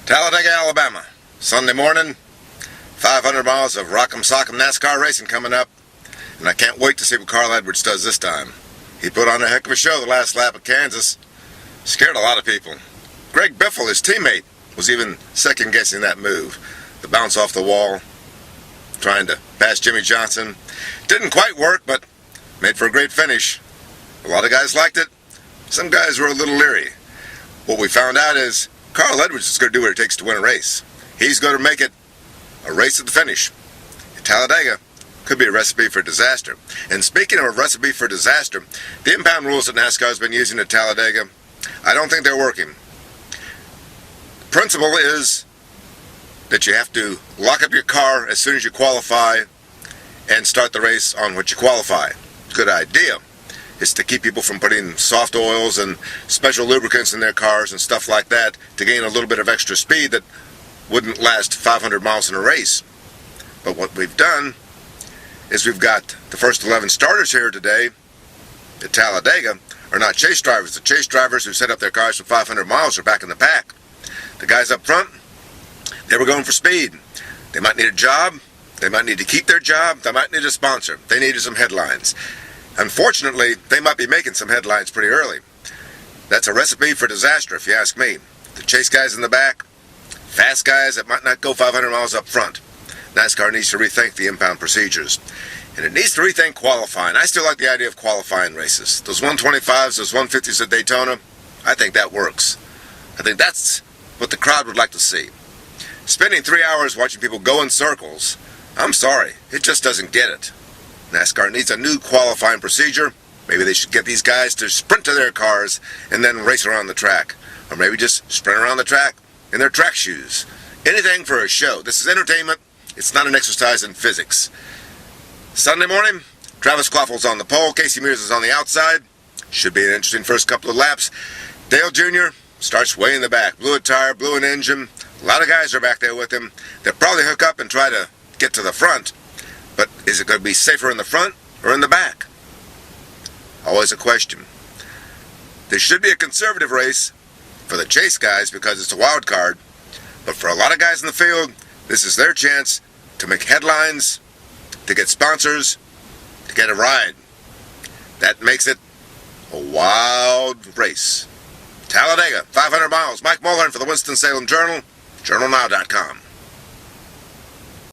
Talladega, Alabama. Sunday morning, 500 miles of Rock'em Sock'em NASCAR racing coming up, and I can't wait to see what Carl Edwards does this time. He put on a heck of a show the last lap at Kansas. Scared a lot of people. Greg Biffle, his teammate, was even second-guessing that move. The bounce off the wall, trying to pass Jimmy Johnson. Didn't quite work, but made for a great finish. A lot of guys liked it. Some guys were a little leery. What we found out is Carl Edwards is going to do what it takes to win a race. He's going to make it a race at the finish. Talladega could be a recipe for disaster. And speaking of a recipe for disaster, the impound rules that NASCAR has been using at Talladega, I don't think they're working. The principle is that you have to lock up your car as soon as you qualify and start the race on what you qualify. Good idea. It's to keep people from putting soft oils and special lubricants in their cars and stuff like that to gain a little bit of extra speed that wouldn't last 500 miles in a race. But what we've done is we've got the first 11 starters here today at Talladega are not chase drivers. The chase drivers who set up their cars for 500 miles are back in the pack. The guys up front, they were going for speed. They might need a job. They might need to keep their job. They might need a sponsor. They needed some headlines. Unfortunately, they might be making some headlines pretty early. That's a recipe for disaster, if you ask me. The chase guys in the back, fast guys that might not go 500 miles up front. NASCAR needs to rethink the impound procedures. And it needs to rethink qualifying. I still like the idea of qualifying races. Those 125s, those 150s at Daytona, I think that works. I think that's what the crowd would like to see. Spending 3 hours watching people go in circles, I'm sorry, it just doesn't get it. NASCAR needs a new qualifying procedure. Maybe they should get these guys to sprint to their cars and then race around the track. Or maybe just sprint around the track in their track shoes. Anything for a show. This is entertainment. It's not an exercise in physics. Sunday morning, Travis Kloffel's on the pole. Casey Mears is on the outside. Should be an interesting first couple of laps. Dale Jr. starts way in the back. Blew a tire, blew an engine. A lot of guys are back there with him. They'll probably hook up and try to get to the front. But is it going to be safer in the front or in the back? Always a question. There should be a conservative race for the chase guys because it's a wild card. But for a lot of guys in the field, this is their chance to make headlines, to get sponsors, to get a ride. That makes it a wild race. Talladega, 500 miles. Mike Mulhern for the Winston-Salem Journal, journalnow.com.